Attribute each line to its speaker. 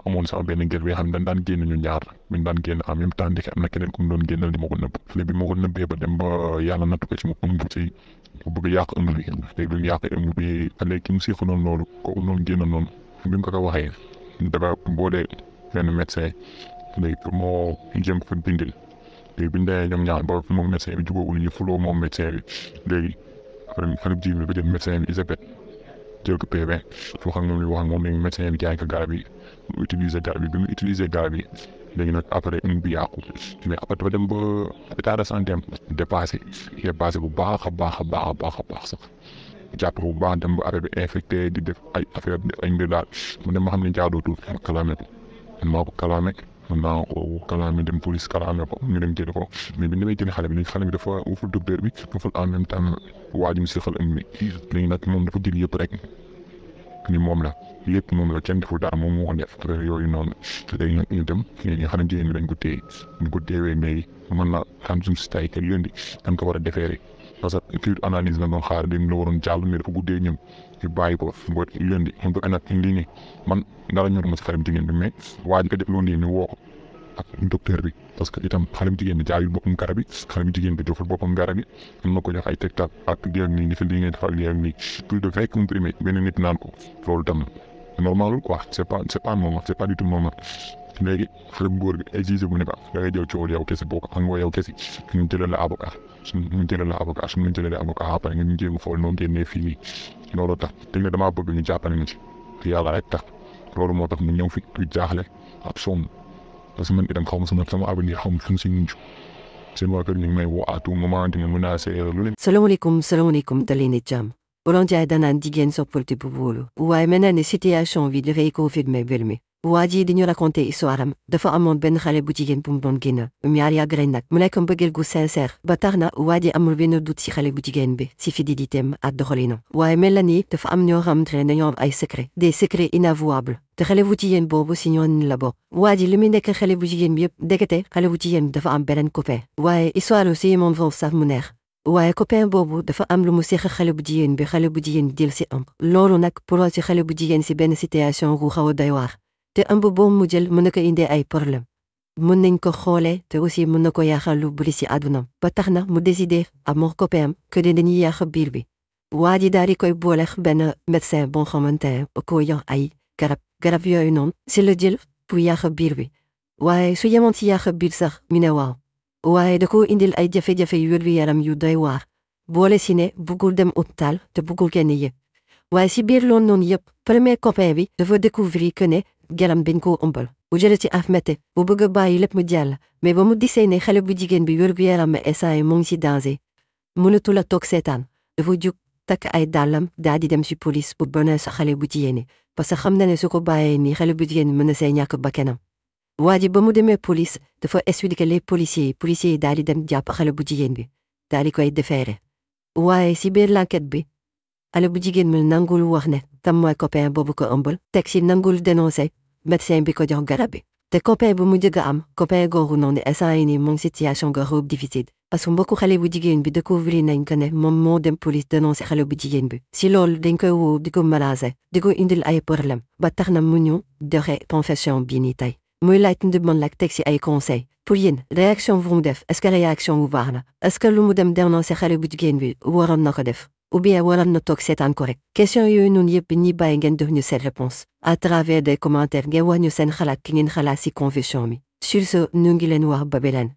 Speaker 1: amoon sama benn gel bi nga xam ne daan génn ñu ñaar ñu daan génn en même temps ndeke am na keneen ku mu doon génnal di ma ko nëbb léegi bi ma ko nëbbee ba dem ba yàlla natt ko ci mu ëmb ci bu bëgg yàq ëmb bi léegi bi mu yàq ëmb bi xale ki mu seex noonu loolu kooku noonu génn noonu bi mu ko waxee dafa boolee benn médecin léegi pour moo jëm fa bindil léegi bi ñu demee ñoom ñaar ba moom médecin bi jubóowul ñu fuloo moom médecin bi léegi après xale bu jigéen bi ba jël médecin bi Isabelle jël ko PV foo xam ne wax ak moom léegi médecin bi jaay ko garab yi mu utiliser garab yi bi mu utiliser garab yi léegi nag après ëmb bi yàqu mais après dafa dem ba état de santé am dépassé bu baax a baax a baax a baax a baax sax jàpp bu baax dem ba affaire bi infecté di def ay affaire ay mbir daal mu dem ma xam ne jaadootul ma kalaame ko man maa ko kalaame man naa ko kalaame dem police kalaame ko ñu dem jëli ko mais bi ñu demee jëli xale bi dafa wuful docteur bi wuful en même temps waa ji mu si xel ëmb bi léegi nag moom dafa jël yëpp rek ni moom la yëpp moom la kenn deful dara moom moo ko def affaire yooyu noonu léegi nag ñu dem ñu xale jigéen bi dañ ko téye ñu ko téewee léegi mën na xam suñu si tay te lundi dañ ko war a defee rek parce que kii analyse la doon xaar dañ la waroon jàll mais dafa guddee ñëm ñu bàyyi ko ba lundi xam nga nag lii nii man dara ñor ma si xale jigéen bi mais waa ji ko def loolu nii ñu woo ko ak docteur bi parce que itam xale bu jigéen bi jaayul boppam garab yi xale bu jigéen bi deful boppam garab yi am na ko jox ay tegtal ak lii ak nii li ngeen defal lii ak nii plus de 20 comprimés benn nit naan ko loolu tam normalul quoi c'est pas normal c'est pas du tout normal léegi xale bu góor bi exigé bu ne ko da ngay jël coow yow kese boo ko xam nga yow kese ñu jëlee la avocat suñu jëlee avocat après ñu jéem a xool noo génnee fii nii loolu tax te ne damaa bëgg ñu jàppale ñu ci te yàlla rek tax loolu moo tax ñu ñëw fi du jaaxle ab sonn parce que man itam xaw ma sama avenir xaw ma fu mu si ñëw seen waa kër ñu ngi may woo à tout moment di nga menacé lu leen.
Speaker 2: salaamaaleykum dalee ni jàmm. Olof Njaay danaan jigéen soppal te bu wóolu. waaye mel na ne situation bi dafay confirmer mbir mi. waa ji di ñu raconté histoire am dafa amoon benn xale bu jigéen bu mu doon génn ñaar yàgg rek nag mu nekk mbëggeel gu sincère ba tax na waa ji amul benn doute ci xale bu jigéen bi ci fidélitéem ak doxalinam waaye mel na ni dafa am ñoo xam te ne dañoo am ay secret des secrets inavouables te xale bu jigéen boobu si ñoon la bokk waa ji li muy nekk xale bu jigéen bi yëpp ndekete xale bu jigéen bi dafa am beneen copain waaye histoire aussi moom foofu sax mu neex waaye copain boobu dafa am lu mu seex xale bu jigéen bi jël si ëmb loolu nag pour ci xale bu jigéen si benn situation gu xaw a doy waar te ëmb boobu mu jël mën na ko indee ay problème mën nañ ko xoolee te aussi mën na ko yaaxal lu bëri si àddunam ba tax na mu décidé ak moo copain am que dañuy yàq biir bi waa ji daal di koy booleex benn médecin boo xamante ne ko jox ay garab yooyu noonu si la jël pour yàq biir bi waaye su yemoon si yàq biir sax ñu ne waaw waaye da ko indil ay jafe-jafe yu wér-gu-yaram yu doy waar boole si ne buggul dem hôpital te buggul kenn yëg waaye si biir loolu noonu yëpp premier copain bi dafa découvrir que ne gelam biñ ko ëmbal bu jëlee ci af métti bu bëgg a bàyyi lépp mu jàll mais ba mu disee ne xale bu jigéen bi wér-gu-yaram ma instant yi mu ngi ci danger mënatul a toog seetaan dafa jug takk ay dàllam daal di dem ci police pour bonal sa xale bu jigéen yi parce que xam na ne su ko bàyyee nii xale bu jigéen mën na see ñàkk bakkanam waa ji ba mu demee police dafa expliquer les policiers yi daal di dem jàpp xale bu jigéen bi daal di koy déférer waaye ci biir l'enquête bi xale bu jigéen mi nangul wax ne tam mooy copain boobu ko ëmbal teg ci nangul dénoncé médecin bi ko jox garab bi te copain bu mu jëgg am copain googu noonu instant yi nii moom situation ga xaw difficile parce que mbokku xale bu jigéen bi découvrir nañ que ne moom moo dem police dénoncé xale bu jigéen bi si loolu dañ koy woo di ko menacer di ko indil ay problème ba tax na mu ñu doxe confession bii nii tey muy laaj ndimbal lak teg ci ay conseil pour yéen réaction bu mu def est-ce que réaction bu baax na est-ce que lu mu dem dénoncé xale bu jigéen bi waroon na ko def ou bien waroon na toog seetaan ko rek question yooyu noonu yëpp ñi bàyyi ngeen def ñu seen réponse à travers des commentaires ngeen wax ñu seen xalaat ki ngeen xalaat ci confession mi sur ce ñu ngi leen wax ba beneen